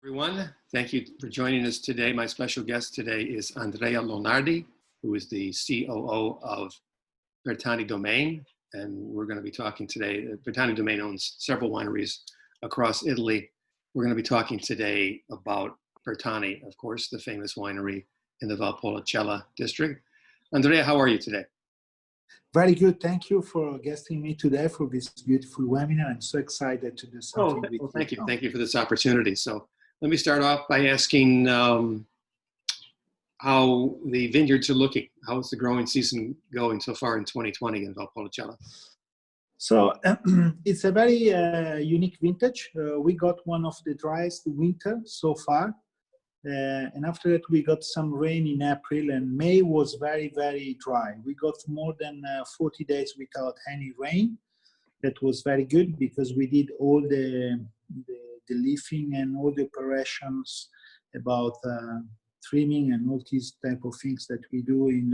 Everyone. Thank you for joining us today. My special guest today is Andrea Lonardi, who is the COO of Bertani Domains. And we're going to be talking today. Bertani Domains owns several wineries across Italy. We're going to be talking today about Bertani, of course, the famous winery in the Valpolicella district. Andrea, how are you today? Very good. Thank you for guesting me today for this beautiful webinar. I'm so excited to do something with you. Thank you. Thank you for this opportunity. So let me start off by asking how the vineyards are looking. How is the growing season going so far in 2020 in Valpolicella? So it's a very unique vintage. We got one of the driest winter so far. And after that, we got some rain in April, and May was very, very dry. We got more than 40 days without any rain. That was very good because we did all the leafing and all the operations about trimming and all these type of things that we do in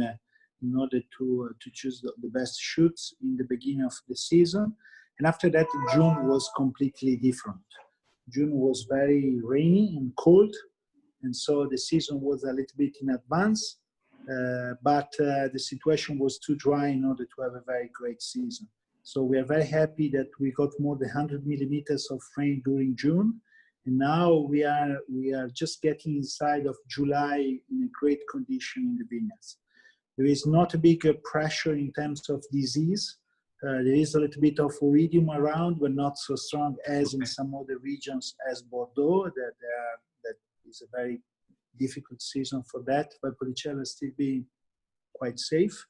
order to choose the best shoots in the beginning of the season. And after that, June was completely different. June was very rainy and cold. And so the season was a little bit in advance, but the situation was too dry in order to have a very great season. So we are very happy that we got more than 100 millimeters of rain during June. And now we are just getting inside of July in a great condition in the vineyards. There is not a big pressure in terms of disease. There is a little bit of oidium around, but not so strong as in some other regions as Bordeaux, that is a very difficult season for that. Valpolicella still being quite safe.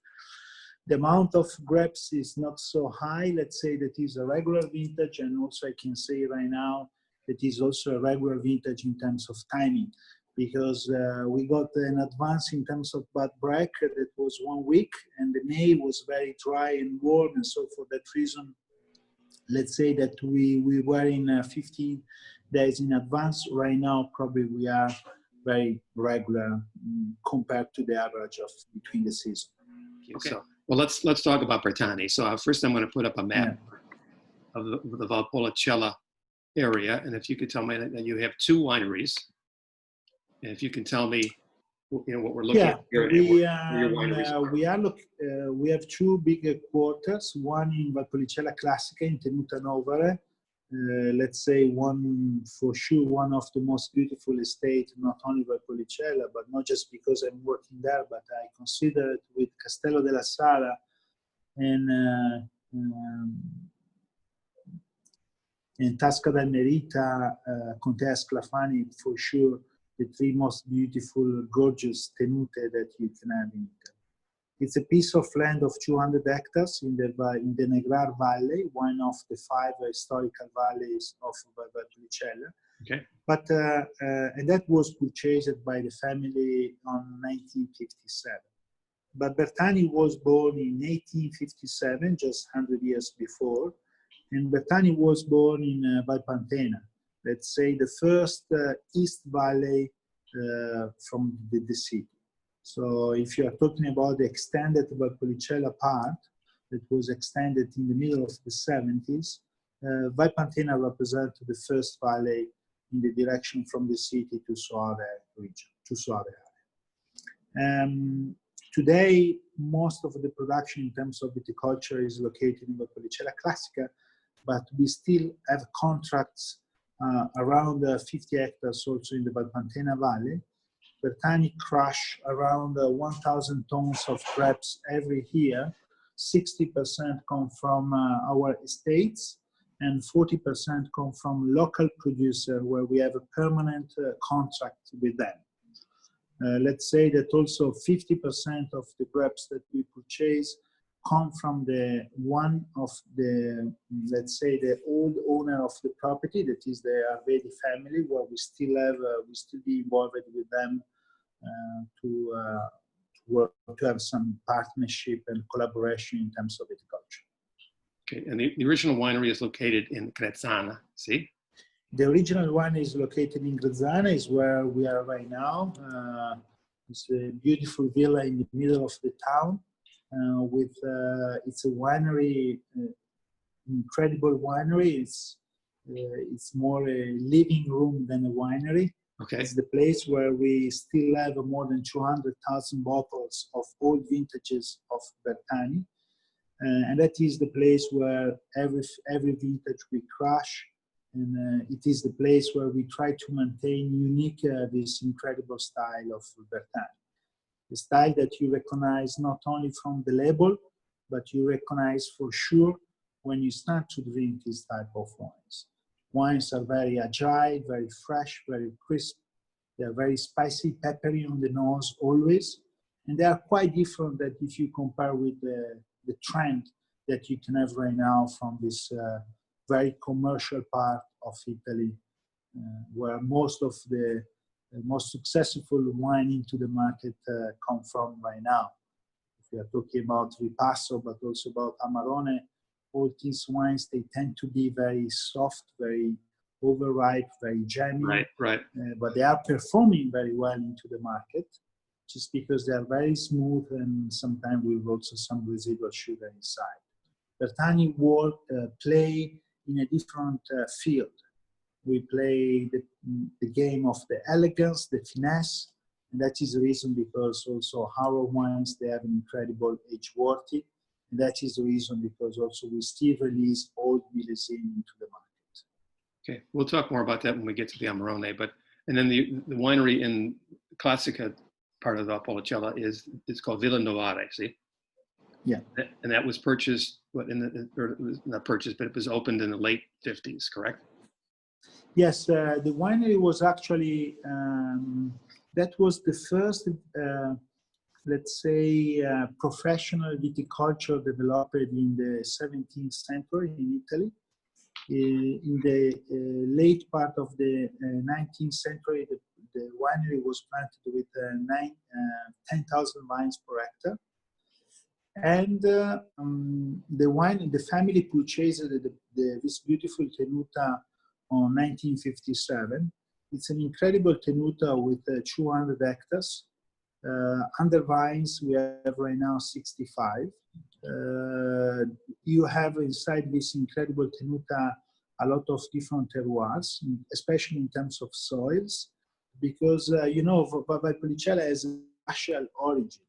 The amount of grapes is not so high. Let's say that is a regular vintage, and also I can say right now that is also a regular vintage in terms of timing, because we got an advance in terms of bud break that was 1 week, and the May was very dry and warm, and so for that reason, let's say that we were in 15 days in advance. Right now, probably we are very regular compared to the average of between the season. Okay. So, well, let's talk about Bertani. So first I'm going to put up a map of the Valpolicella area. And if you could tell me that you have two wineries, and if you can tell me, what we're looking at here. We have two big quarters, one in Valpolicella Classica in Tenuta Novare. Let's say one of the most beautiful estates, not only Valpolicella, but not just because I'm working there, but I consider it with Castello della Sala and Tasca del Merita, Contea Sclafani, for sure, the three most beautiful, gorgeous tenute that you can have in Italy. It's a piece of land of 200 hectares in the Negrar Valley, one of the 5 historical valleys of Valpolicella. Okay. But and that was purchased by the family on 1957. But Bertani was born in 1857, just 100 years before, and Bertani was born in Valpantena. Let's say the first East Valley from the city. So if you are talking about the extended Valpolicella part that was extended in the middle of the 70s, Valpantena represents the first valley in the direction from the city to Soave region, to Soave area. Today, most of the production in terms of viticulture is located in Valpolicella Classica, but we still have contracts around 50 hectares also in the Valpantena Valley. Bertani crush around 1,000 tons of grapes every year. 60% come from our estates, and 40% come from local producers where we have a permanent contract with them. Let's say that also 50% of the grapes that we purchase come from one of the, let's say, the old owner of the property, that is the Arvedi family, where we still be involved with them to have some partnership and collaboration in terms of viticulture. Okay, and the original winery is located in Grezzana, see? The original one is located in Grezzana, is where we are right now. It's a beautiful villa in the middle of the town. It's a winery, incredible winery. It's more a living room than a winery. Okay. It's the place where we still have more than 200,000 bottles of old vintages of Bertani. And that is the place where every vintage we crush. And it is the place where we try to maintain unique this incredible style of Bertani. The style that you recognize not only from the label, but you recognize for sure when you start to drink this type of wines. Wines are very agile, very fresh, very crisp. They're very spicy, peppery on the nose always. And they are quite different that if you compare with the trend that you can have right now from this very commercial part of Italy, where most of the most successful wine into the market come from right now. If we are talking about Ripasso, but also about Amarone, all these wines, they tend to be very soft, very overripe, very jammy, right. But they are performing very well into the market just because they are very smooth and sometimes with also some residual sugar inside. Bertani play in a different field. We play the game of the elegance, the finesse, and that is the reason because also our wines, they have an incredible age-worthy, and that is the reason because also we still release old millésime into the market. Okay, we'll talk more about that when we get to the Amarone, and then the winery in Classica part of Valpolicella is called Villa Novare, see? Yeah. And that was purchased, or not purchased, but it was opened in the late 50s, correct? Yes, the winery was actually, that was the first, let's say, professional viticulture developed in the 17th century in Italy. In the late part of the 19th century, the winery was planted with 10,000 vines per hectare. And the family purchased this beautiful tenuta on 1957. It's an incredible tenuta with 200 hectares. Under vines, we have right now 65. You have inside this incredible tenuta a lot of different terroirs, especially in terms of soils, because Valpolicella has a partial origin.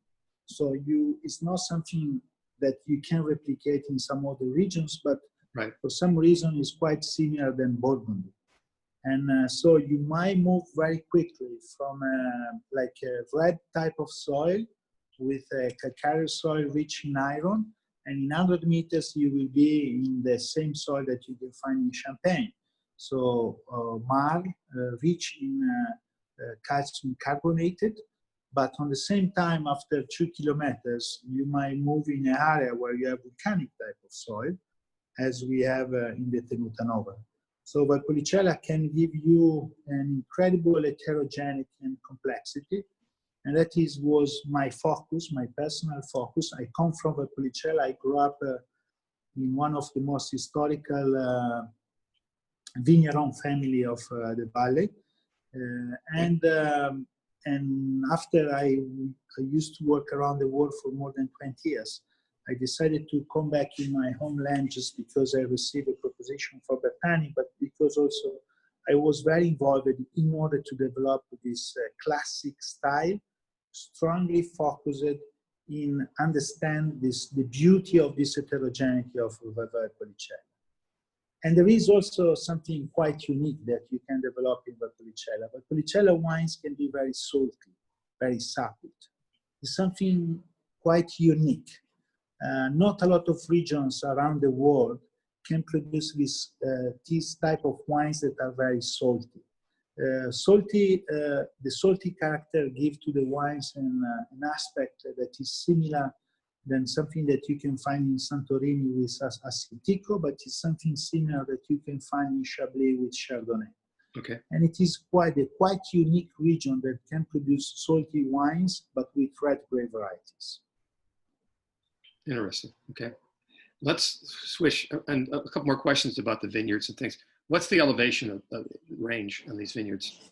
So it's not something that you can replicate in some other regions, but right. For some reason it's quite similar than Burgundy. And so you might move very quickly from like a red type of soil with a calcareous soil rich in iron, and in 100 meters you will be in the same soil that you can find in Champagne. So marl, rich in calcium carbonated, but on the same time, after 2 kilometers, you might move in an area where you have volcanic type of soil, as we have in the Tenuta Nova. So Valpolicella can give you an incredible heterogeneity and complexity, and that was my focus, my personal focus. I come from Valpolicella. I grew up in one of the most historical vigneron family of the valley, and after I used to work around the world for more than 20 years, I decided to come back in my homeland just because I received a proposition for Bertani, but because also I was very involved in order to develop this classic style, strongly focused in understand the beauty of this heterogeneity of Valpolicella. And there is also something quite unique that you can develop in Valpolicella. Valpolicella wines can be very salty, very sapid. It's something quite unique. Not a lot of regions around the world can produce this type of wines that are very salty. The salty character gives to the wines an aspect that is similar than something that you can find in Santorini with Assyrtiko, but it's something similar that you can find in Chablis with Chardonnay. Okay. And it is quite unique region that can produce salty wines, but with red grape varieties. Interesting. Okay. Let's switch and a couple more questions about the vineyards and things. What's the elevation of range on these vineyards?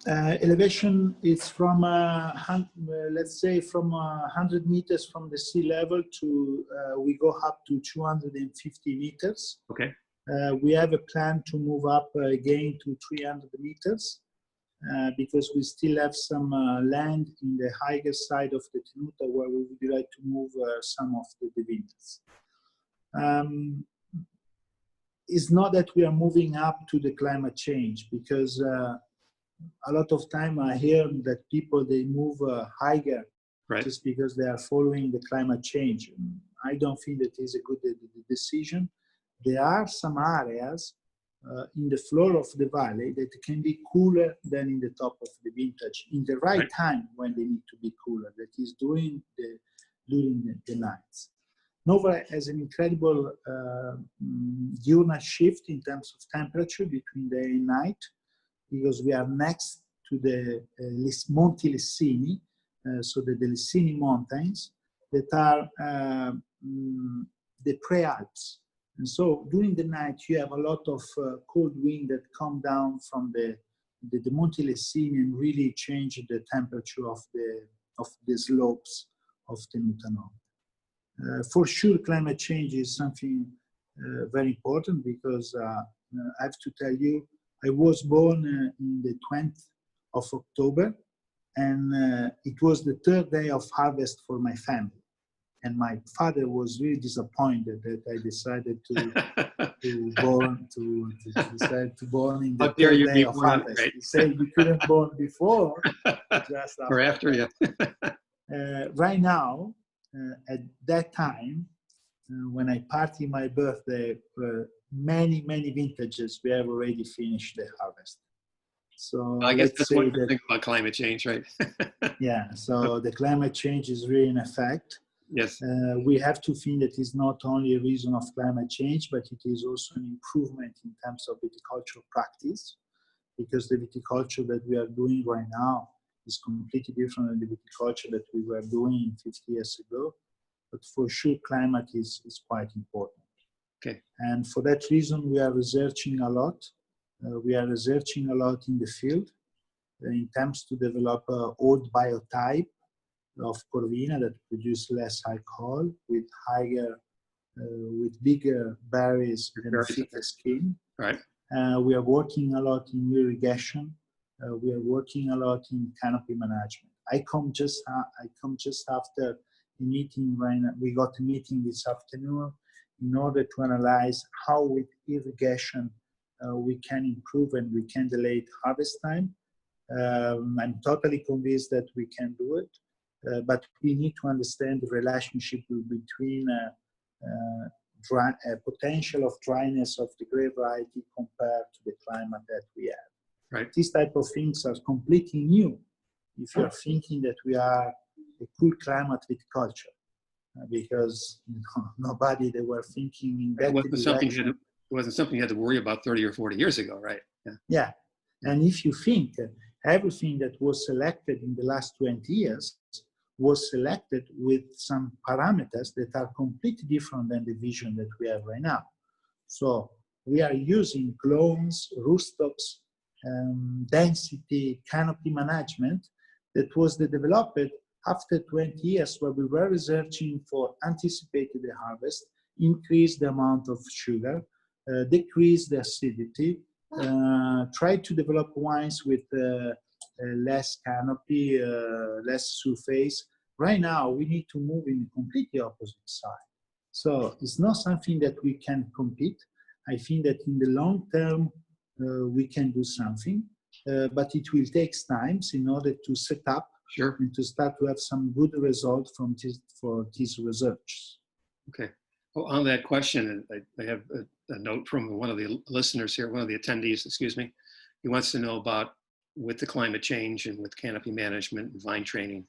Elevation is from, let's say, from 100 meters from the sea level to, we go up to 250 meters. Okay. We have a plan to move up again to 300 meters because we still have some land in the higher side of the Tenuta where we would like to move some of the vineyards. It's not that we are moving up to the climate change, because a lot of time I hear that people, they move higher just because they are following the climate change. I don't think that is a good decision. There are some areas in the floor of the valley that can be cooler than in the top of the vintage in the right time when they need to be cooler, that is during the nights. Nova has an incredible diurnal shift in terms of temperature between day and night, because we are next to the Monti Lessini, so the Lessini Mountains, that are the pre-Alps. And so during the night, you have a lot of cold wind that come down from the Monti Lessini and really change the temperature of the slopes of Tenuta Nord. For sure, climate change is something very important, because I have to tell you, I was born in the 20th of October, and it was the third day of harvest for my family. And my father was really disappointed that I decided to born in the third day of harvest. He said you couldn't born before, just after. Or after, yeah. Right now, at that time, when I party my birthday, many vintages we have already finished the harvest. So I guess that's one thing about climate change, right? Yeah, so the climate change is really in effect. Yes. We have to think that it's not only a reason of climate change, but it is also an improvement in terms of viticultural practice, because the viticulture that we are doing right now is completely different than the viticulture that we were doing 50 years ago. But for sure, climate is quite important. Okay. And for that reason, we are researching a lot. We are researching a lot in the field in terms to develop old biotype of Corvina that produce less alcohol with bigger berries and thicker skin. Right. We are working a lot in irrigation. We are working a lot in canopy management. I come just after the meeting. Right now. We got a meeting this afternoon in order to analyze how with irrigation we can improve and we can delay harvest time. I'm totally convinced that we can do it. But we need to understand the relationship between potential of dryness of the grape variety compared to the climate that we have. Right. These type of things are completely new if you are thinking that we are a cool climate viticulture, because nobody they were thinking in that direction. It wasn't something you had to worry about 30 or 40 years ago, right? Yeah. And if you think everything that was selected in the last 20 years was selected with some parameters that are completely different than the vision that we have right now. So we are using clones, rootstocks, density, canopy management that was developed after 20 years, where we were researching for anticipated the harvest, increase the amount of sugar, decrease the acidity, try to develop wines with less canopy, less surface. Right now, we need to move in the completely opposite side. So it's not something that we can compete. I think that in the long term, we can do something, but it will take time in order to set up and to start to have some good results from this research. Okay. Well, on that question, I have a note from one of the listeners here, one of the attendees, excuse me. He wants to know about, with the climate change and with canopy management and vine training,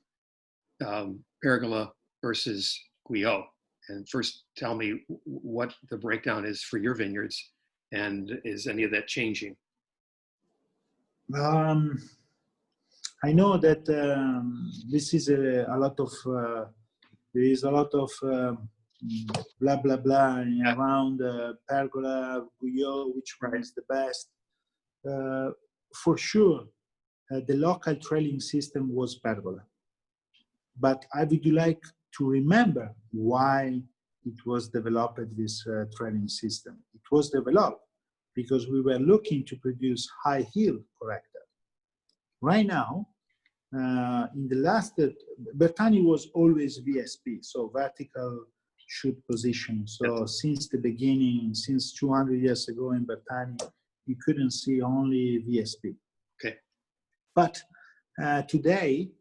pergola versus Guyot. And first, tell me what the breakdown is for your vineyards, and is any of that changing? I know that this is a lot of, there is a lot of blah, blah, blah around pergola, Guyot, which one is the best. For sure, the local trailing system was pergola. But I would like to remember why it was developed, this trailing system. It it was developed because we were looking to produce high yield corrector. Right now, in the last, Bertani was always VSP, so vertical shoot position. So since the beginning, since 200 years ago in Bertani, you couldn't see only VSP. Okay. But today,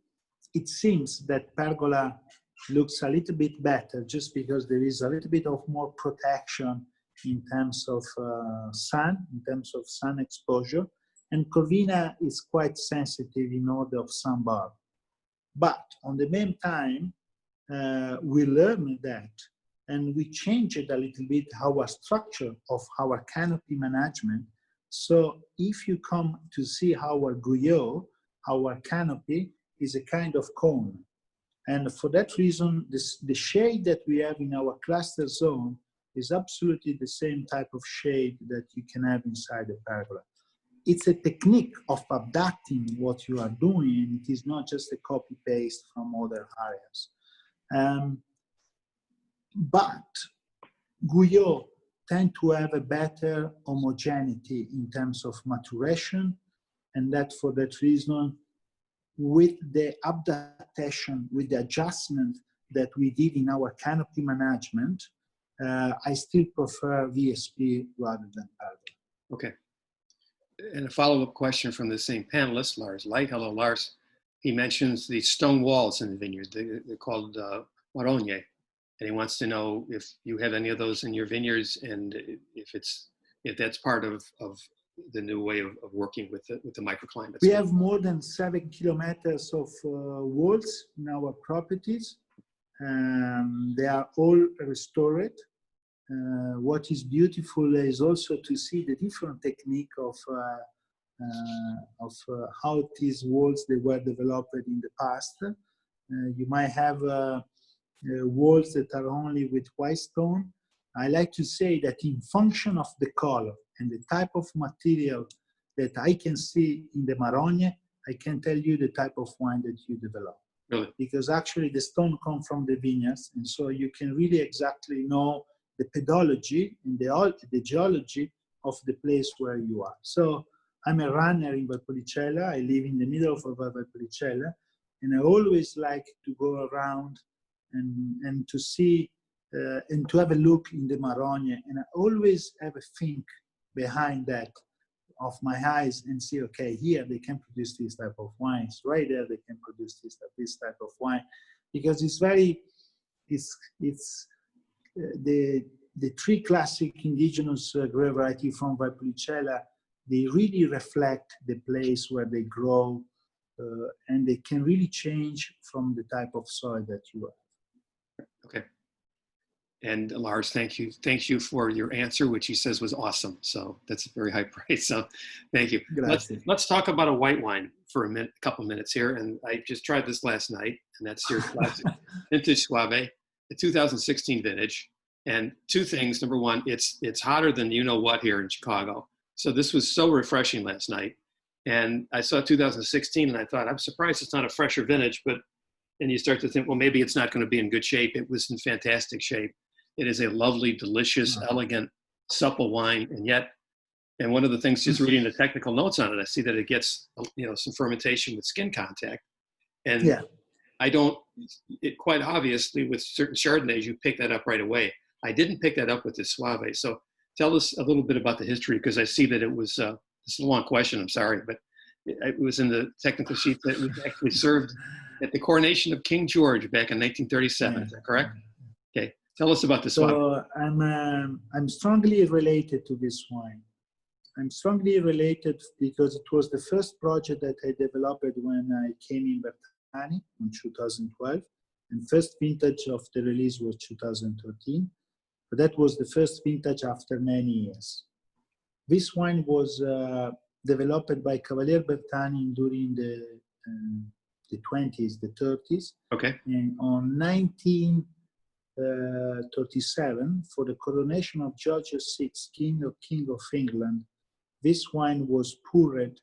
it seems that pergola looks a little bit better just because there is a little bit of more protection in terms of sun, in terms of sun exposure. And Corvina is quite sensitive in order of sunburn. But on the same time, we learned that and we changed a little bit our structure of our canopy management. So if you come to see our guyot, our canopy is a kind of cone. And for that reason, the shade that we have in our cluster zone is absolutely the same type of shade that you can have inside the pergola. It's a technique of adapting what you are doing. It is not just a copy-paste from other areas. But guyot tend to have a better homogeneity in terms of maturation, and that for that reason, with the adaptation, with the adjustment that we did in our canopy management, I still prefer VSP rather than pergola. Okay. And a follow-up question from the same panelist, Lars Light. Hello, Lars. He mentions the stone walls in the vineyard. They're called Amarone. And he wants to know if you have any of those in your vineyards and if that's part of the new way of working with the microclimates. We have more than 7 kilometers of walls in our properties. They are all restored. What is beautiful is also to see the different technique of how these walls they were developed in the past. You might have walls that are only with white stone. I like to say that in function of the color and the type of material that I can see in the Amarone, I can tell you the type of wine that you develop. Really? Because actually the stone come from the vineyards, and so you can really exactly know the pedology and the geology of the place where you are. So I'm a runner in Valpolicella. I live in the middle of Valpolicella, and I always like to go around and to see and to have a look in the Amarone, and I always have a think behind that of my eyes and see, okay, here they can produce this type of wines, right there they can produce this type of wine, because it's very, the three classic indigenous grape variety from Valpolicella, they really reflect the place where they grow, and they can really change from the type of soil that you have. Okay. And Lars, thank you for your answer, which he says was awesome. So that's a very high praise. So thank you. Let's talk about a white wine for a couple minutes here. And I just tried this last night, and that's your classic vintage Soave, the 2016 vintage. And two things. Number one, it's hotter than you know what here in Chicago. So this was so refreshing last night. And I saw 2016 and I thought, I'm surprised it's not a fresher vintage, and you start to think, well, maybe it's not going to be in good shape. It was in fantastic shape. It is a lovely, delicious, elegant, supple wine. And one of the things, just reading the technical notes on it, I see that it gets, some fermentation with skin contact. And quite obviously with certain Chardonnays, you pick that up right away. I didn't pick that up with the Soave. So tell us a little bit about the history, because I see that it was, this is a long question, I'm sorry, but it was in the technical sheet that was actually served at the coronation of King George back in 1937. Is that correct? Okay. Tell us about this wine. So I'm strongly related to this wine. I'm strongly related because it was the first project that I developed when I came in Bertani in 2012. And first vintage of the release was 2013. But that was the first vintage after many years. This wine was developed by Cavalier Bertani during the 20s, the 30s. Okay. And on 1937, for the coronation of George VI, King of England, this wine was poured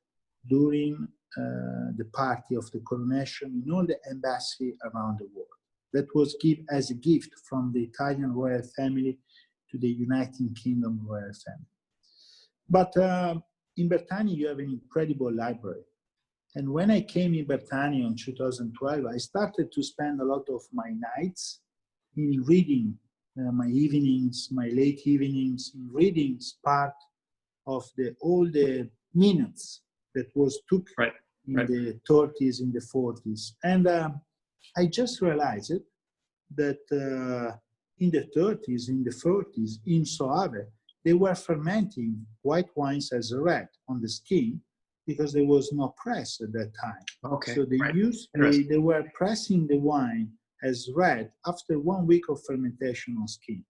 during the party of the coronation in all the embassy around the world. That was given as a gift from the Italian royal family to the United Kingdom royal family. But in Bertani, you have an incredible library. And when I came in Bertani in 2012, I started to spend a lot of my nights in reading, my evenings, my late evenings, in reading part of all the minutes that was took in the 30s, in the 40s. And I just realized that in the 30s, in the 40s, in Soave, they were fermenting white wines as a red on the skin because there was no press at that time. Okay. So they were pressing the wine as red after 1 week of fermentation on skin.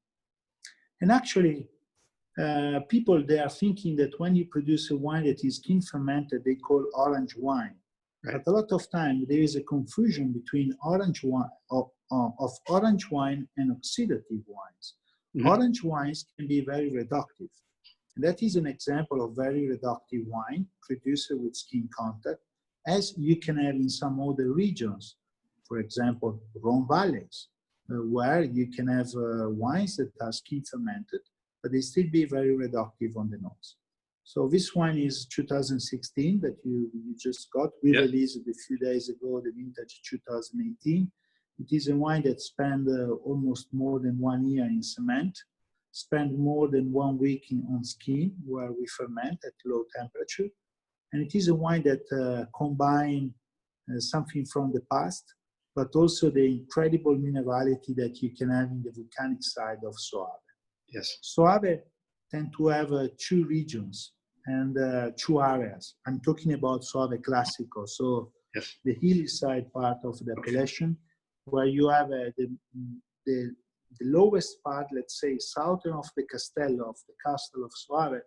And actually, people, they are thinking that when you produce a wine that is skin fermented, they call orange wine. But a lot of time there is a confusion between orange wine of orange wine and oxidative wines. Mm-hmm. Orange wines can be very reductive. And that is an example of very reductive wine produced with skin contact, as you can have in some other regions. For example, Rhone valleys, where you can have wines that are skin fermented, but they still be very reductive on the nose. So this wine is 2016 that you just got. We released it a few days ago, the vintage 2018. It is a wine that spent almost more than 1 year in cement, spent more than 1 week on skin where we ferment at low temperature. And it is a wine that combines something from the past, but also the incredible minerality that you can have in the volcanic side of Soave. Yes. Soave tend to have 2 regions and 2 areas. I'm talking about Soave Classico, so the hilly side part of the appellation, where you have the lowest part, let's say, southern of the Castello, of the castle of Soave.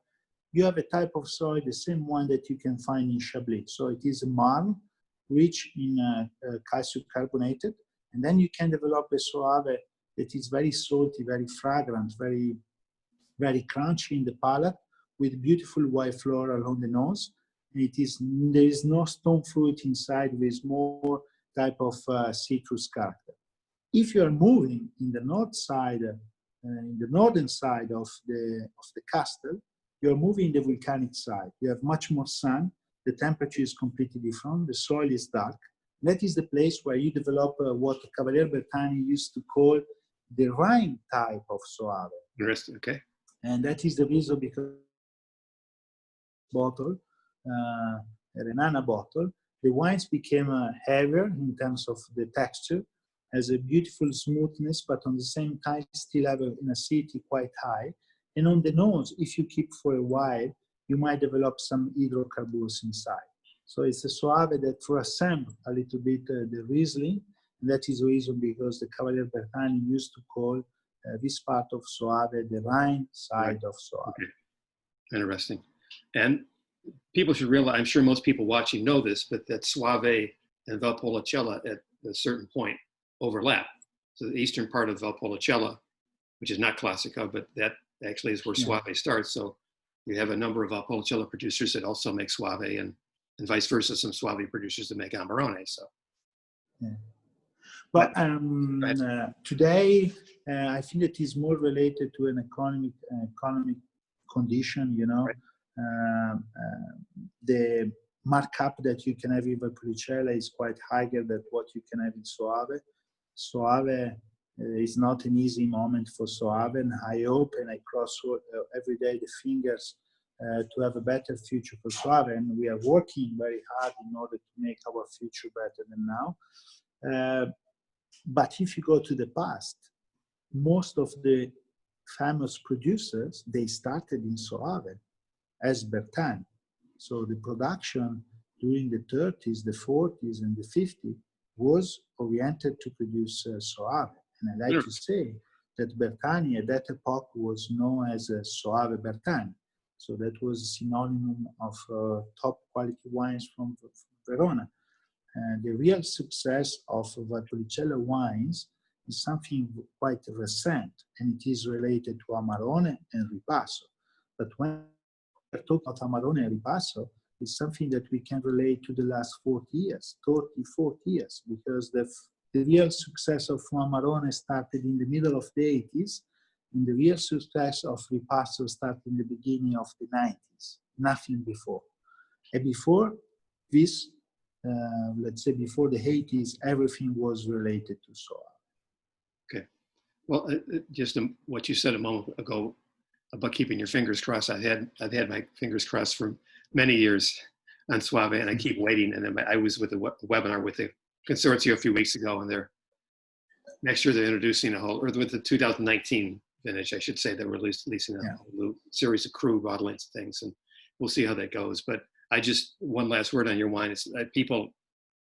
You have a type of soil, the same one that you can find in Chablis. So it is a marl, rich in calcium carbonated, and then you can develop a Soave that is very salty, very fragrant, very, very crunchy in the palate, with beautiful white flora along the nose. And there is no stone fruit inside, with more type of citrus character. If you are moving in the north side, in the northern side of the castle, you are moving in the volcanic side. You have much more sun. The temperature is completely different. The soil is dark. That is the place where you develop what Cavalier Bertani used to call the Rhine type of Soave. Interesting. Okay. And that is the reason because bottle, a Renana bottle, the wines became heavier in terms of the texture, has a beautiful smoothness, but on the same time still have an acidity quite high. And on the nose, if you keep for a while, you might develop some hydrocarbons inside. So it's a Soave that resembles a little bit the Riesling. And that is the reason because the Cavalier Bertani used to call this part of Soave the Rhine side of Soave. Okay. Interesting. And people should realize, I'm sure most people watching know this, but that Soave and Valpolicella at a certain point overlap. So the eastern part of Valpolicella, which is not Classico, but that actually is where Soave starts. So you have a number of Valpolicella producers that also make Soave, and vice versa, some Soave producers that make Amarone. So, but today, I think it is more related to an economic condition. You know, the markup that you can have in Valpolicella is quite higher than what you can have in Soave. Soave is not an easy moment for Soave, and I hope and I cross every day the fingers to have a better future for Soave, and we are working very hard in order to make our future better than now. But if you go to the past, most of the famous producers, they started in Soave as Bertani. So the production during the 30s, the 40s, and the 50s was oriented to produce Soave. And I like to say that Bertani at that epoch was known as Soave Bertani. So that was a synonym of top quality wines from Verona. And the real success of Valpolicella wines is something quite recent, and it is related to Amarone and Ripasso. But when we talk about Amarone and Ripasso, it's something that we can relate to the last 40 years, 30, 40 years, because the real success of Amarone started in the middle of the 80s, And the real success of Ripasso started in the beginning of the 90s, nothing before. And before this, let's say before the 80s, everything was related to Soave. Okay. Well, just what you said a moment ago about keeping your fingers crossed. I've had my fingers crossed for many years on Soave, and I keep waiting. And then I was with a webinar with the consortium a few weeks ago, and next year they're introducing or with the 2019 vintage, I should say, they're releasing a whole new series of cru bottlings things, and we'll see how that goes. But one last word on your wine is people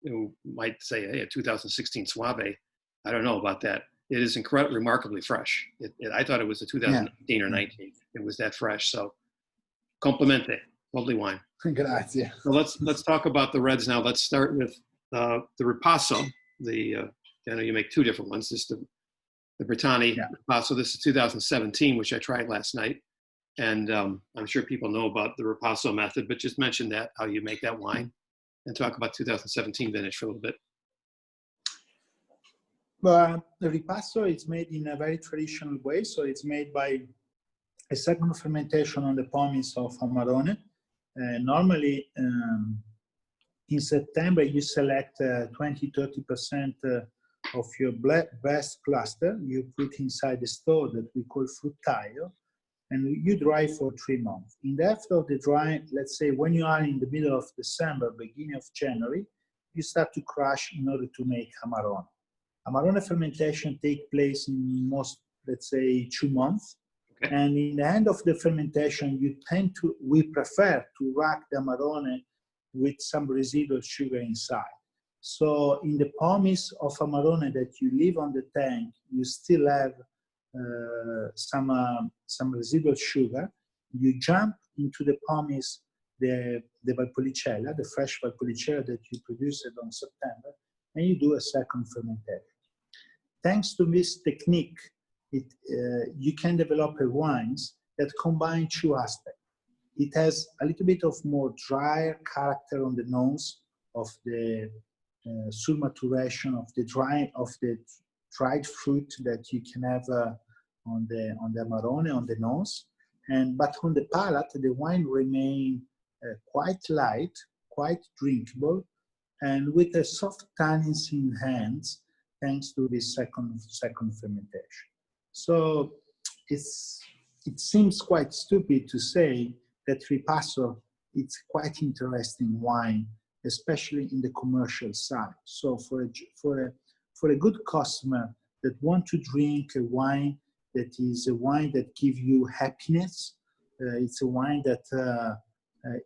who might say, hey, a 2016 Soave, I don't know about that. It is remarkably fresh. I thought it was a 2018 or 19. It was that fresh. So, complimente, lovely wine. Grazie. So let's talk about the reds now. Let's start with the Ripasso. I know you make two different ones. This is the Bertani Ripasso. This is 2017, which I tried last night, and I'm sure people know about the Ripasso method. But just mention that, how you make that wine, and talk about 2017 vintage for a little bit. But the Ripasso is made in a very traditional way. So it's made by a second fermentation on the pomace of Amarone. Normally, in September, you select 20-30% of your best cluster. You put inside the store that we call fruttaio, and you dry for 3 months. In the after of the dry, let's say when you are in the middle of December, beginning of January, you start to crush in order to make Amarone. Amarone fermentation takes place in most, let's say, 2 months. Okay. And in the end of the fermentation, we prefer to rack the Amarone with some residual sugar inside. So in the pomace of Amarone that you leave on the tank, you still have some residual sugar. You jump into the pomace, the Valpolicella, the fresh Valpolicella that you produced on September, and you do a second fermentation. Thanks to this technique, you can develop wines that combine 2 aspects. It has a little bit of more drier character on the nose of the sur-maturation of the dried fruit that you can have on the Amarone on the nose, but on the palate the wine remain quite light, quite drinkable, and with a soft tannins in hands, thanks to this second fermentation. So it seems quite stupid to say that Ripasso, it's quite interesting wine, especially in the commercial side. So for a good customer that want to drink a wine that is a wine that gives you happiness, it's a wine that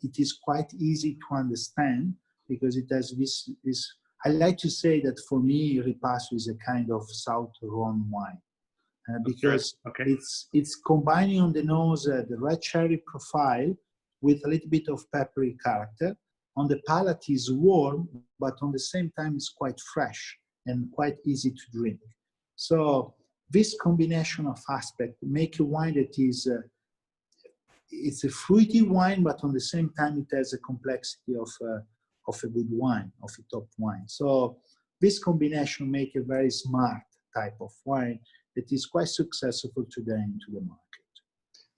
it is quite easy to understand because it has this. I like to say that for me, Ripasso is a kind of South Rhone wine because it's combining on the nose the red cherry profile with a little bit of peppery character. On the palate is warm, but on the same time it's quite fresh and quite easy to drink. So this combination of aspects make a wine that is it's a fruity wine, but on the same time it has a complexity of a good wine, of a top wine. So this combination make a very smart type of wine that is quite successful today into the market.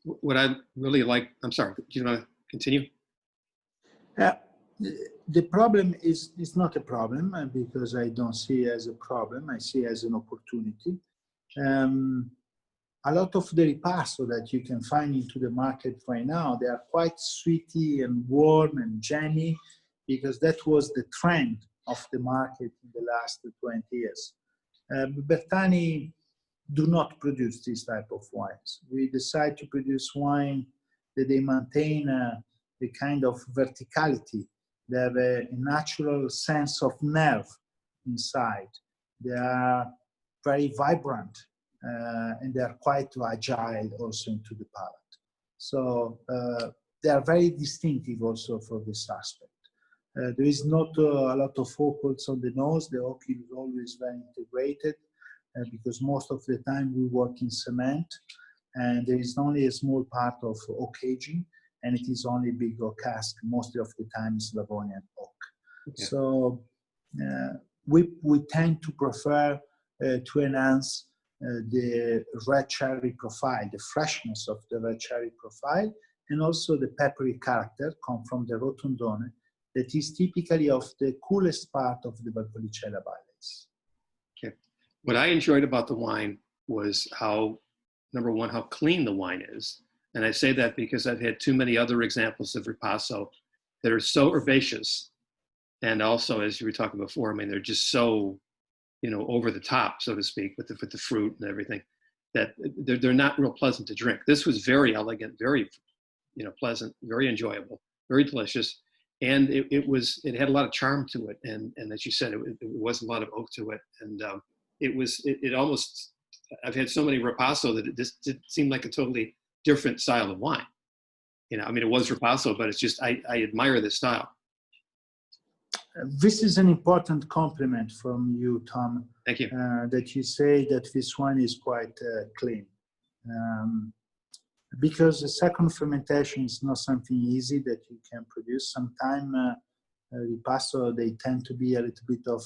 What I really like, I'm sorry, do you want to continue? The problem is not a problem because I don't see it as a problem. I see it as an opportunity. A lot of the Ripasso that you can find into the market right now, they are quite sweety and warm and jammy because that was the trend of the market in the last 20 years. Bertani do not produce this type of wines. We decide to produce wine that they maintain a kind of verticality. They have a natural sense of nerve inside. They are very vibrant and they are quite agile also into the palate. So they are very distinctive also for this aspect. There is not a lot of occult on the nose. The oak is always very integrated because most of the time we work in cement and there is only a small part of oak aging and it is only big oak cask. Most of the time it's Livonian oak. Okay. So we tend to prefer to enhance the red cherry profile, the freshness of the red cherry profile, and also the peppery character come from the Rotondone that is typically of the coolest part of the Valpolicella valleys. Okay. What I enjoyed about the wine was how, number one, how clean the wine is. And I say that because I've had too many other examples of Ripasso that are so herbaceous. And also, as you were talking before, I mean, they're just so, over the top, so to speak, with the fruit and everything, that they're not real pleasant to drink. This was very elegant, very, pleasant, very enjoyable, very delicious. And it had a lot of charm to it. And as you said, it was a lot of oak to it. And it almost, I've had so many Ripasso that it seemed like a totally different style of wine. I mean, it was Ripasso, but it's just, I admire this style. This is an important compliment from you, Tom. Thank you. That you say that this wine is quite clean. Because the second fermentation is not something easy that you can produce. Sometimes Ripasso, they tend to be a little bit of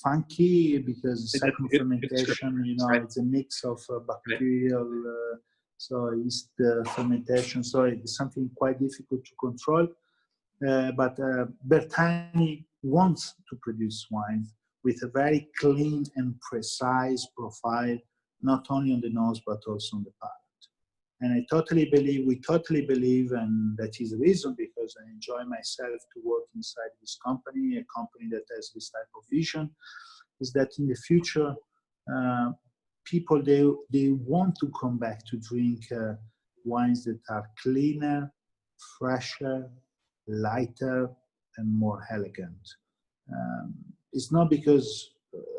funky because the second fermentation, right. It's a mix of bacterial, so yeast fermentation. So it's something quite difficult to control. But Bertani wants to produce wine with a very clean and precise profile, not only on the nose, but also on the palate. And we totally believe, and that is the reason because I enjoy myself to work inside this company, a company that has this type of vision, is that in the future, people, they want to come back to drink wines that are cleaner, fresher, lighter, and more elegant. It's not because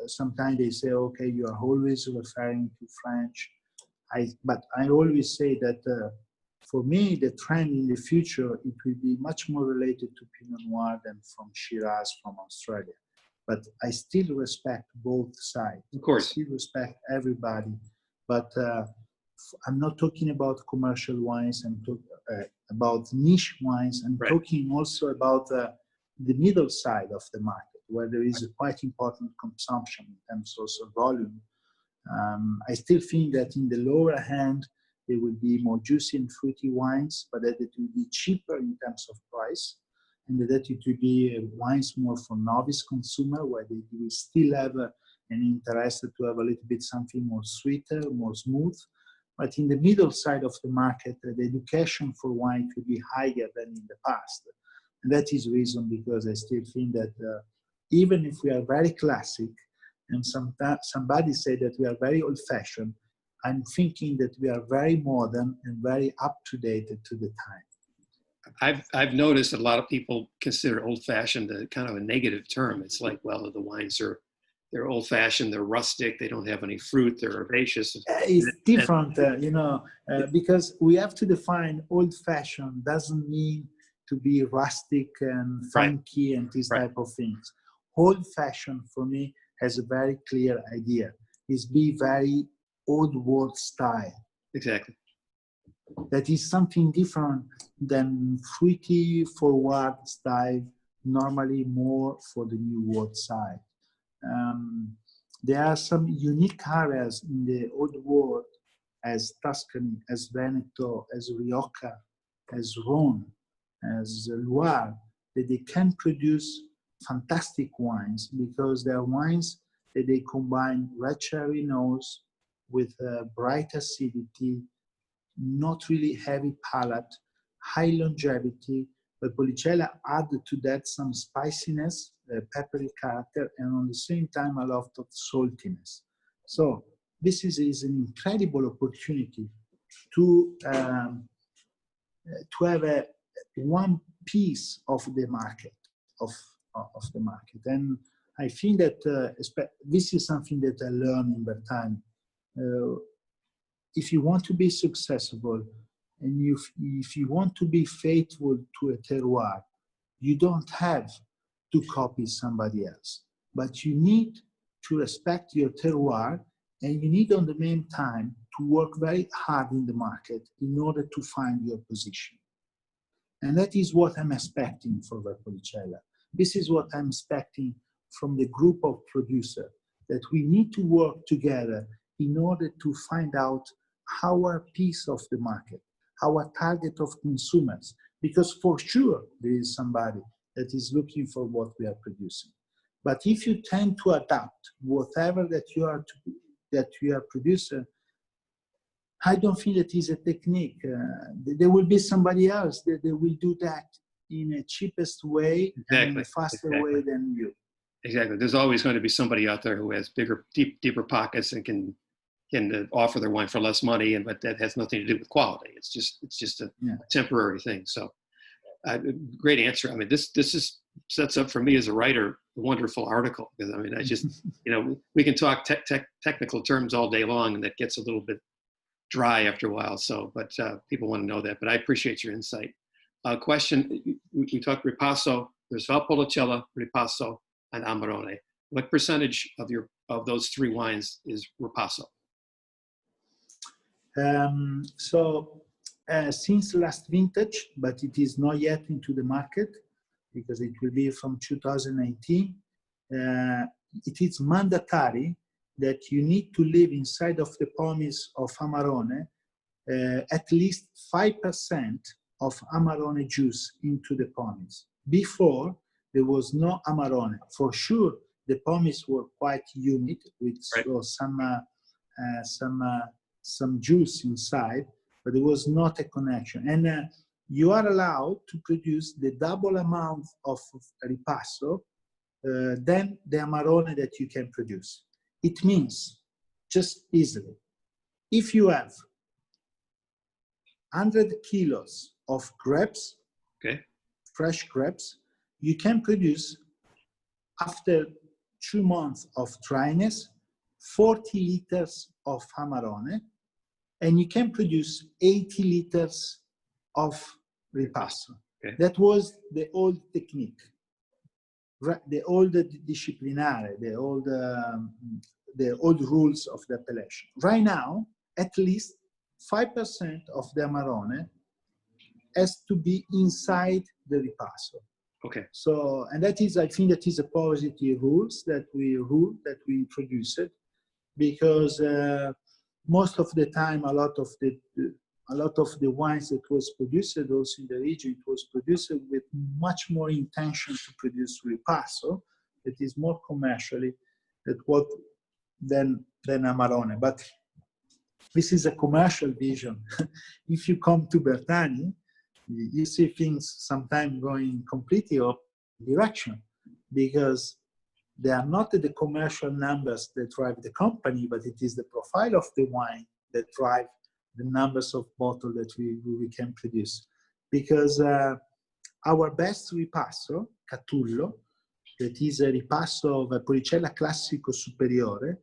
sometimes they say, okay, you are always referring to French. But I always say that for me, the trend in the future, it will be much more related to Pinot Noir than from Shiraz from Australia. But I still respect both sides. Of course. I still respect everybody. But I'm not talking about commercial wines. I'm talking about niche wines. I'm talking also about the middle side of the market, where there is a quite important consumption in terms also of volume. I still think that in the lower hand, there will be more juicy and fruity wines, but that it will be cheaper in terms of price, and that it will be wines more for novice consumer, where they will still have an interest to have a little bit something more sweeter, more smooth. But in the middle side of the market, the education for wine will be higher than in the past. And that is the reason because I still think that even if we are very classic, and somebody say that we are very old-fashioned, I'm thinking that we are very modern and very up-to-date to the time. I've noticed that a lot of people consider old-fashioned a kind of a negative term. It's like, well, the wines they're old-fashioned, they're rustic, they don't have any fruit, they're herbaceous. It's different, because we have to define old-fashioned doesn't mean to be rustic and funky and this type of things. Old-fashioned for me has a very clear idea. Is be very old world style. Exactly. That is something different than fruity forward style, normally more for the new world side. There are some unique areas in the old world as Tuscany, as Veneto, as Rioja, as Rhone, as Loire, that they can produce fantastic wines because they are wines that they combine red cherry nose with bright acidity, not really heavy palate, high longevity, but Valpolicella added to that some spiciness, peppery character, and on the same time a lot of saltiness. So this is an incredible opportunity to have one piece of the market, of the market. And I think that this is something that I learned in Bertani. If you want to be successful and if you want to be faithful to a terroir, you don't have to copy somebody else, but you need to respect your terroir, and you need on the meantime to work very hard in the market in order to find your position. And that is what I'm expecting for Valpolicella. This is what I'm expecting from the group of producers, that we need to work together in order to find out our piece of the market, our target of consumers, because for sure there is somebody that is looking for what we are producing. But if you tend to adapt whatever that you are producing, I don't think that is a technique. There will be somebody else that they will do that in a cheapest way and a faster way than you. Exactly. There's always going to be somebody out there who has deeper pockets and can offer their wine for less money, but that has nothing to do with quality. It's just a temporary thing. So, great answer. I mean, this sets up for me as a writer a wonderful article, because I mean, I just we can talk technical terms all day long, and that gets a little bit dry after a while. So, but people want to know that. But I appreciate your insight. Question: we talked Ripasso. There's Valpolicella, Ripasso, and Amarone. What percentage of those three wines is Ripasso? Since last vintage, but it is not yet into the market because it will be from 2019. It is mandatory that you need to leave inside of the pomace of Amarone at least 5% of Amarone juice into the pomace. Before, there was no Amarone. For sure, the pomace were quite humid with some juice inside, but there was not a connection. And you are allowed to produce the double amount of Ripasso than the Amarone that you can produce. It means, just easily, if you have 100 kilos of grapes, fresh grapes, you can produce, after 2 months of dryness, 40 liters of Amarone, and you can produce 80 liters of Ripasso. That was the old technique, the old disciplinare, the old rules of the appellation. Right now, at least 5% of the Amarone has to be inside the Ripasso. Okay. So, and that is, I think that is a positive rules that we introduced, because most of the time, a lot of the wines that was produced also in the region, it was produced with much more intention to produce Ripasso, that is more commercially than Amarone. But this is a commercial vision. If you come to Bertani, you see things sometimes going completely opposite direction, because they are not the commercial numbers that drive the company, but it is the profile of the wine that drive the numbers of bottles that we can produce. Because our best Ripasso, Catullo, that is a Ripasso of Valpolicella Classico Superiore,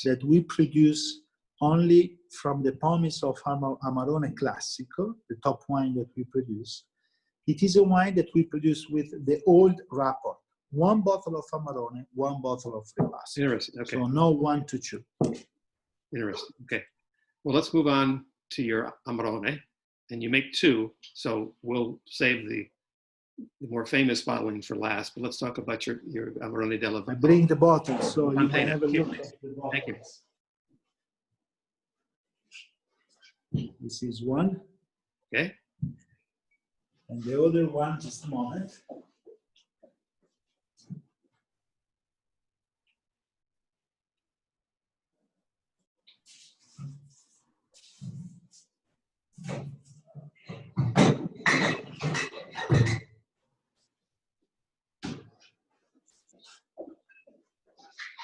that we produce only from the pomace of Amarone Classico, the top wine that we produce. It is a wine that we produce with the old rapport. 1 bottle of Amarone, 1 bottle of Ripasso. Interesting. Okay. So no 1 to 2. Interesting. Okay. Well, let's move on to your Amarone, and you make 2. So we'll save the more famous bottling for last. But let's talk about your Amarone della Valpolicella. I bring the bottle, so you can have a look at the bottle. Thank you. This is one. Okay. And the other one, just a moment.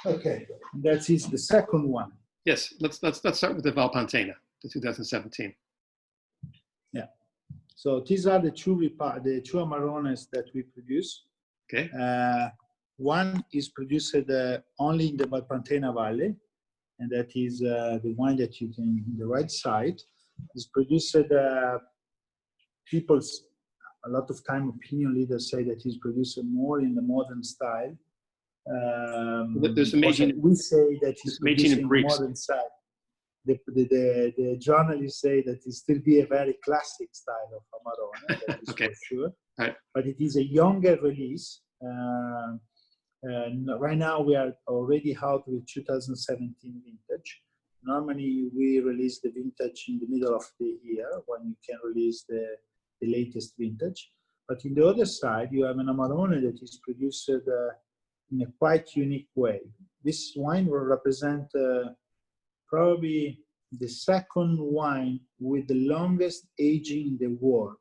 Okay, that is the second one. Yes, let's start with the Valpantena, the 2017. Yeah. So these are the two Amarones that we produce. Okay. One is produced only in the Valpantena Valley, and that is the wine that you can on the right side. Is produced. People's a lot of time opinion leaders say that he's produced more in the modern style. There's amazing. We say that he's producing in the modern style. The journalists say that it still be a very classic style of Amarone, that is okay. for sure. Right. But it is a younger release. Right now we are already out with 2017 vintage. Normally, we release the vintage in the middle of the year when you can release the latest vintage. But in the other side, you have an Amarone that is produced in a quite unique way. This wine will represent probably the second wine with the longest aging in the world,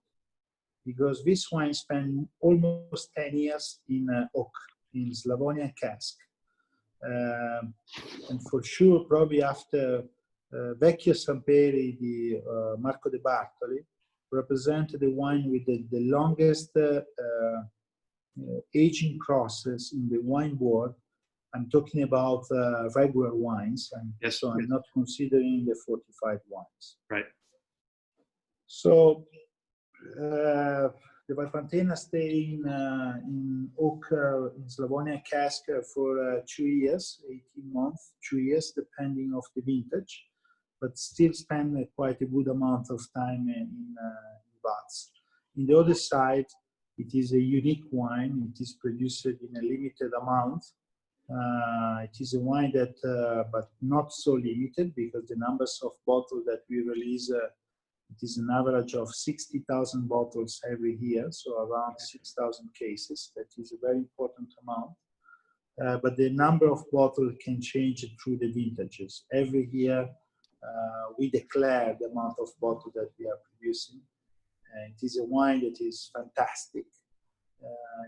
because this wine spent almost 10 years in oak, in Slavonian cask. And for sure, probably after Vecchio Samperi di Marco De Bartoli, represented the wine with the longest aging process in the wine world. I'm talking about regular wines, and yes, so I'm yes. not considering the fortified wines. Right. So the Valpantena stay in oak in Slavonian cask for 2 years, 18 months, 2 years, depending of the vintage, but still spend quite a good amount of time in vats. In the other side, it is a unique wine. It is produced in a limited amount. It is a wine that, but not so limited, because the numbers of bottles that we release, it is an average of 60,000 bottles every year, so around 6,000 cases. That is a very important amount. But the number of bottles can change through the vintages. Every year, we declare the amount of bottles that we are producing. It is a wine that is fantastic.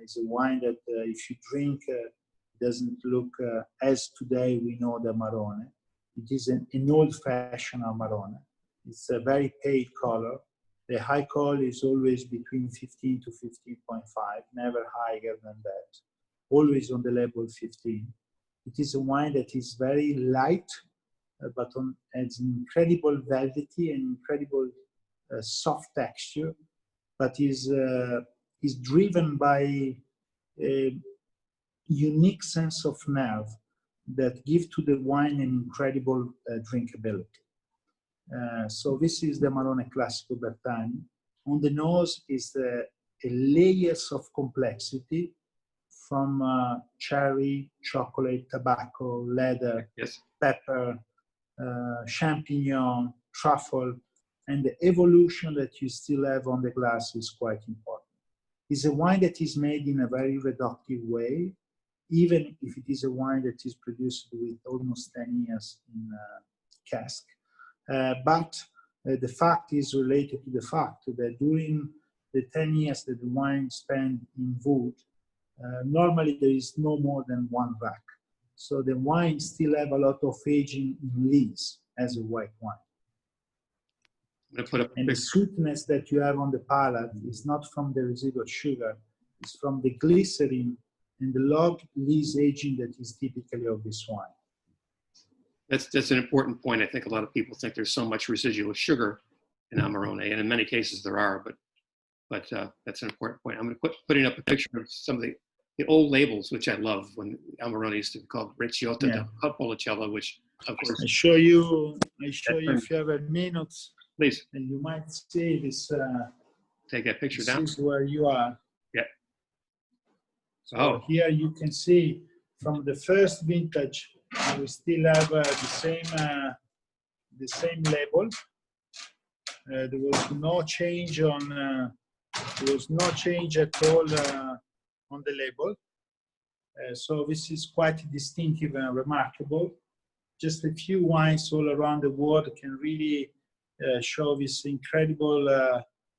It's a wine that if you drink, doesn't look as today we know the Amarone. It is an old-fashioned Amarone. It's a very pale color. The high call is always between 15 to 15.5, never higher than that. Always on the label 15. It is a wine that is very light, but has an incredible velvety and incredible soft texture, but is driven by a unique sense of nerve that give to the wine an incredible drinkability. So this is the Amarone Classico Bertani. On the nose is a layers of complexity from cherry, chocolate, tobacco, leather, yes, pepper, champignon, truffle, and the evolution that you still have on the glass is quite important. It's a wine that is made in a very reductive way, even if it is a wine that is produced with almost 10 years in cask. But the fact is related to the fact that during the 10 years that the wine spent in wood, normally there is no more than one rack. So the wine still have a lot of aging in lees as a white wine. And the sweetness that you have on the palate is not from the residual sugar, it's from the glycerin and the log lees aging that is typically of this wine. That's an important point. I think a lot of people think there's so much residual sugar in Amarone, and in many cases there are, but that's an important point. I'm going to putting up a picture of some of the old labels, which I love, when Amarone used to be called Recioto del Valpolicella, which of course. I show you if you have a minute. Please. And you might see this. Take that picture down. This is where you are. Yeah. So here you can see from the first vintage, we still have the same label. There was no change on. There was no change at all on the label. So this is quite distinctive and remarkable. Just a few wines all around the world can really show this incredible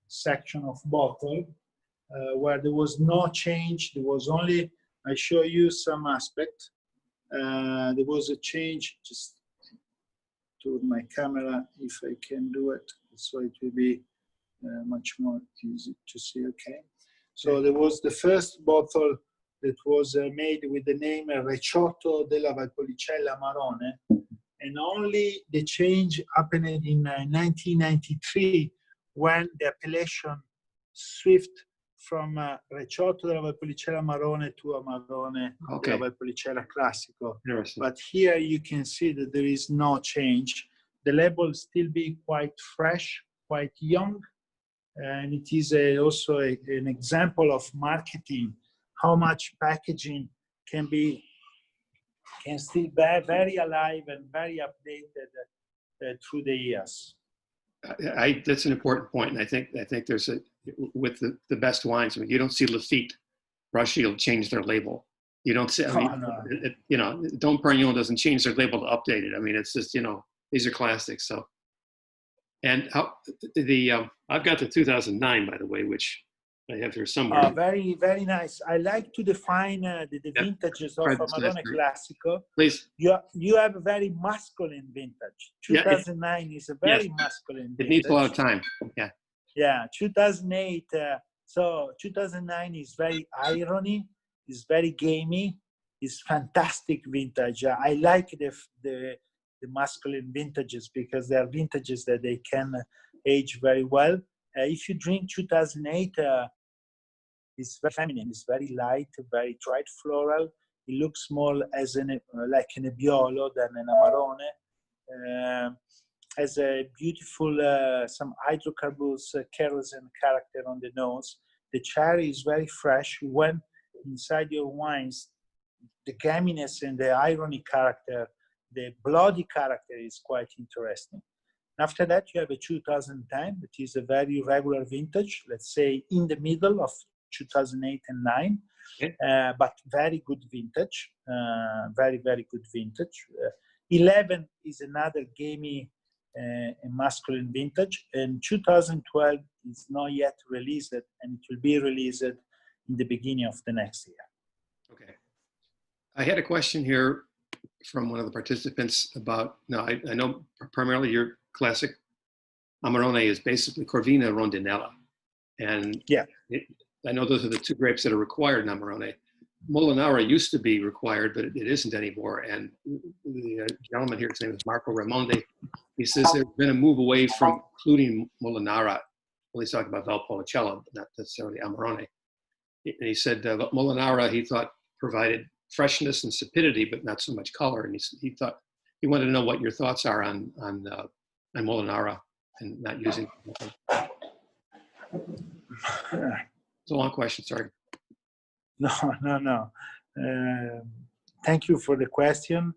section of bottle where there was no change. There was only, I show you some aspect. There was a change, just to my camera, if I can do it, so it will be much more easy to see, okay? So there was the first bottle that was made with the name Recioto della Valpolicella Amarone, and only the change happened in 1993 when the appellation switched from Recioto della Valpolicella Amarone to Amarone della Valpolicella Classico. But here you can see that there is no change. The label still be quite fresh, quite young, and it is also an example of marketing, how much packaging can still be very alive and very updated through the years. That's an important point, and I think there's with the best wines. I mean, you don't see Lafite, Rothschild change their label. You don't see. I mean, no. Dom Perignon doesn't change their label to update it. I mean, it's just these are classics. So, and I've got the 2009, by the way, which I have here somewhere. Very, very nice. I like to define the vintages of Amarone Classico. Please. You have a very masculine vintage. 2009 is a very masculine vintage. It needs a lot of time. Yeah. Yeah, 2008. So 2009 is very irony, is very gamey, is fantastic vintage. I like the masculine vintages because they are vintages that they can age very well. If you drink 2008, it's very feminine, it's very light, very dried floral. It looks more as like a Nebbiolo than an Amarone. Has a beautiful, some hydrocarbons, kerosene character on the nose. The cherry is very fresh. When inside your wines, the gaminess and the irony character, the bloody character is quite interesting. After that, you have a 2010, which is a very regular vintage, let's say in the middle of 2008 and 9, but very good vintage, very, very good vintage. 11 is another gamey masculine vintage, and 2012 is not yet released, and it will be released in the beginning of the next year. Okay. I had a question here from one of the participants about, I know primarily your classic Amarone is basically Corvina Rondinella. And I know those are the two grapes that are required in Amarone. Molinara used to be required, but it isn't anymore. And the gentleman here, his name is Marco Raimondi, he says there's been a move away from including Molinara. Well, he's talking about Valpolicella, but not necessarily Amarone. And he said Molinara, he thought, provided freshness and sapidity, but not so much color. And he wanted to know what your thoughts are on Molinara and not using. It's a long question, sorry. No. Thank you for the question.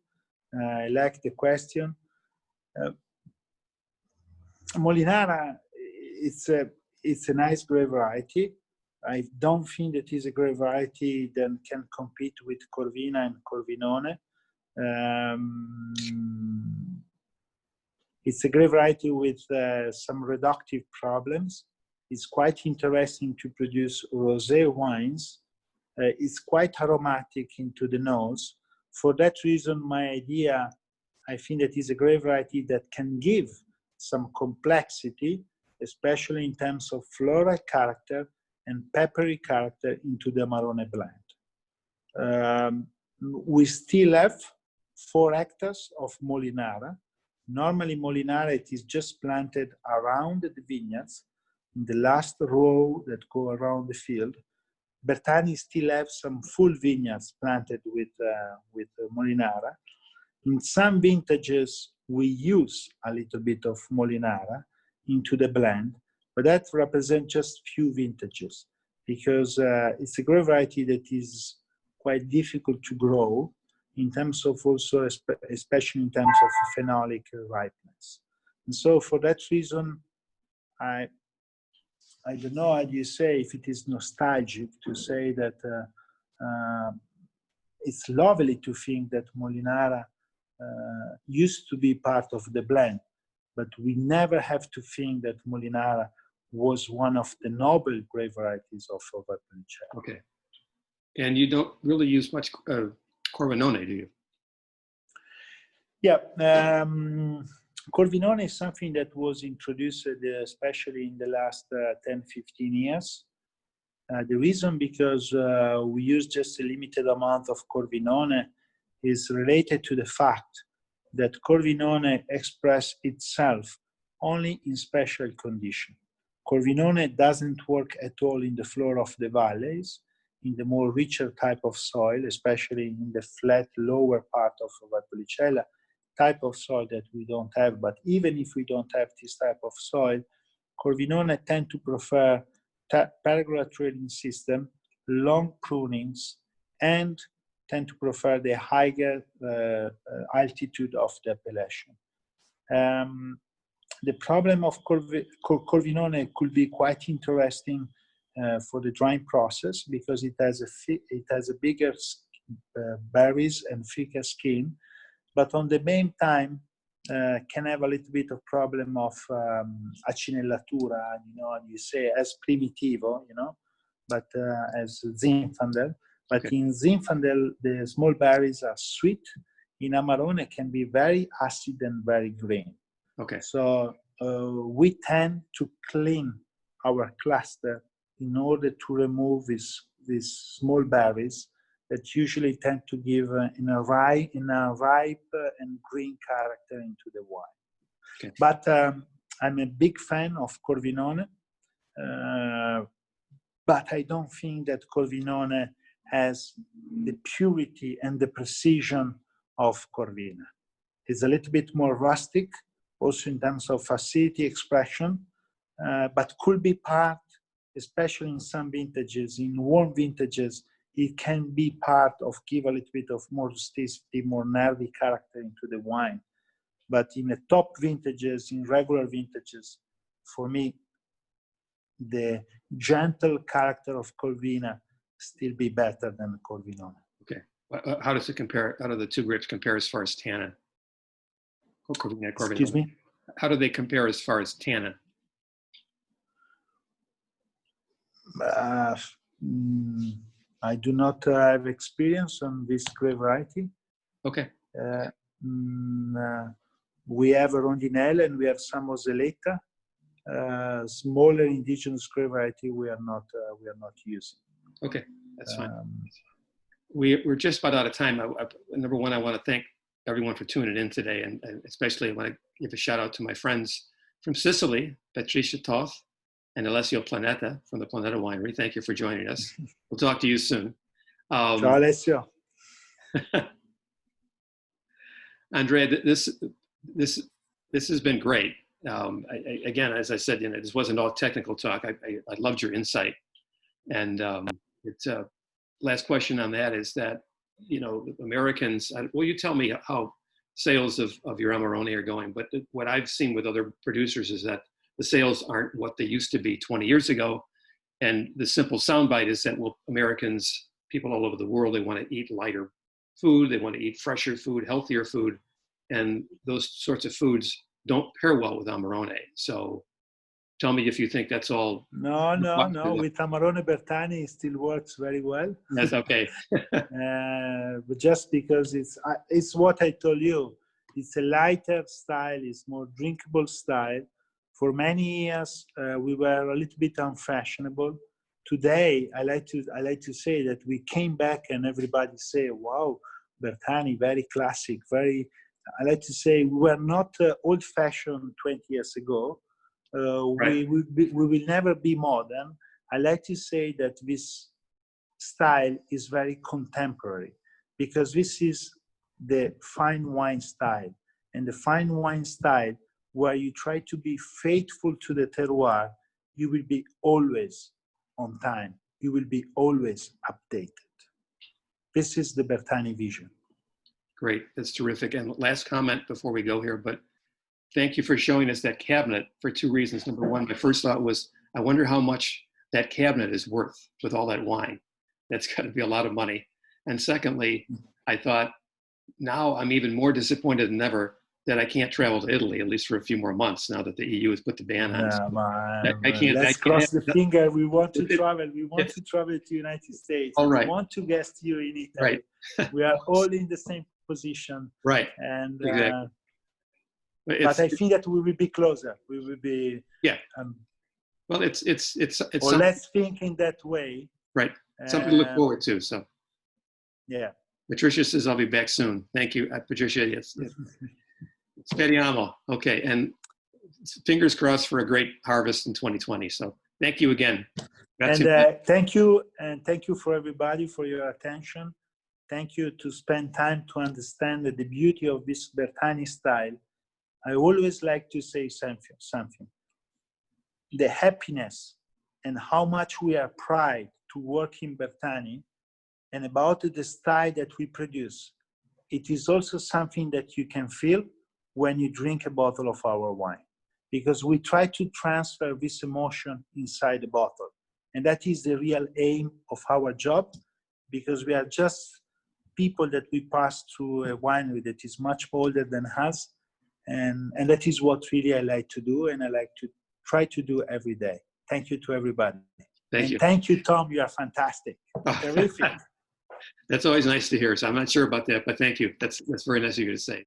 I like the question. Molinara, it's a nice grape variety. I don't think that is a grape variety that can compete with Corvina and Corvinone. It's a grape variety with some reductive problems. It's quite interesting to produce rosé wines. It's quite aromatic into the nose. For that reason, my idea, I think that is a grape variety that can give some complexity, especially in terms of floral character and peppery character into the Amarone blend. We still have 4 hectares of Molinara. Normally, Molinara, it is just planted around the vineyards, in the last row that go around the field. Bertani still have some full vineyards planted with Molinara. In some vintages, we use a little bit of Molinara into the blend, but that represents just few vintages because it's a grape variety that is quite difficult to grow in terms of also, especially in terms of phenolic ripeness. And so for that reason, I don't know how you say, if it is nostalgic to say that it's lovely to think that Molinara used to be part of the blend, but we never have to think that Molinara was one of the noble grape varieties of Valpolicella. Okay. And you don't really use much Corvinone, do you? Yeah. Corvinone is something that was introduced especially in the last 10, 15 years. The reason because we use just a limited amount of Corvinone is related to the fact that Corvinone expresses itself only in special conditions. Corvinone doesn't work at all in the floor of the valleys, in the more richer type of soil, especially in the flat lower part of Valpolicella, type of soil that we don't have. But even if we don't have this type of soil, Corvinone tend to prefer pergola trading system, long prunings, and tend to prefer the higher altitude of the appellation. The problem of Corvinone could be quite interesting for the drying process because it has a bigger berries and thicker skin, but on the same time can have a little bit of problem of accinellatura, you say as primitivo, but as Zinfandel. But Okay. in Zinfandel, the small berries are sweet. In Amarone, it can be very acid and very green. Okay. So we tend to clean our cluster in order to remove these small berries that usually tend to give in a ripe and green character into the wine. Okay. But I'm a big fan of Corvinone, but I don't think that Corvinone has the purity and the precision of Corvina. It's a little bit more rustic, also in terms of facility expression, but could be part, especially in some vintages, in warm vintages, it can be part of give a little bit of more rusticity, more nervy character into the wine. But in the top vintages, in regular vintages, for me, the gentle character of Corvina still be better than Corvinone. Okay. How does it compare? How do the two grapes compare as far as tannin? Corvina, Corvinone. Excuse me? How do they compare as far as tannin? I do not have experience on this grape variety. Okay. We have a Rondinelle and we have some Oseletta. Smaller indigenous grape variety we are not using. Okay, that's fine. We're just about out of time. Number one, I want to thank everyone for tuning in today, and especially I want to give a shout out to my friends from Sicily, Patricia Toth and Alessio Planeta from the Planeta Winery. Thank you for joining us. We'll talk to you soon. Ciao, Alessio. Andrea, this has been great. Again, as I said, this wasn't all technical talk. I loved your insight. And it's last question on that is that, Americans, well, you tell me how sales of your Amarone are going, but what I've seen with other producers is that the sales aren't what they used to be 20 years ago. And the simple soundbite is that, well, Americans, people all over the world, they want to eat lighter food. They want to eat fresher food, healthier food. And those sorts of foods don't pair well with Amarone. So tell me if you think that's all. No. With Amarone Bertani, it still works very well. That's okay. But just because it's what I told you. It's a lighter style. It's more drinkable style. For many years, we were a little bit unfashionable. Today, I like to say that we came back and everybody say, "Wow, Bertani, very classic, very." I like to say we were not old-fashioned 20 years ago. Right. We will never be modern. I like to say that this style is very contemporary because this is the fine wine style. And the fine wine style, where you try to be faithful to the terroir, you will be always on time. You will be always updated. This is the Bertani vision. Great. That's terrific. And last comment before we go here, but thank you for showing us that cabinet for two reasons. Number one, my first thought was, I wonder how much that cabinet is worth with all that wine. That's got to be a lot of money. And secondly, I thought, now I'm even more disappointed than ever that I can't travel to Italy, at least for a few more months now that the EU has put the ban on. Let's cross the finger. We want to travel. We want to travel to the United States. All right. We want to guest you in Italy. Right. We are all in the same position. Right. And exactly. But I think that we will be closer. We will be. Yeah. Well, it's or let's think in that way. Right. Something to look forward to. So. Yeah. Patricia says I'll be back soon. Thank you, Patricia. Yes. Speriamo. Okay, and fingers crossed for a great harvest in 2020. So thank you again. Thank you for everybody for your attention. Thank you to spend time to understand the beauty of this Bertani style. I always like to say something. The happiness and how much we are proud to work in Bertani and about the style that we produce. It is also something that you can feel when you drink a bottle of our wine, because we try to transfer this emotion inside the bottle. And that is the real aim of our job, because we are just people that we pass through a winery that is much older than us. And that is what really I like to do, and I like to try to do every day. Thank you to everybody. Thank you. Thank you, Tom. You are fantastic. Terrific. That's always nice to hear. So I'm not sure about that, but thank you. That's very nice of you to say.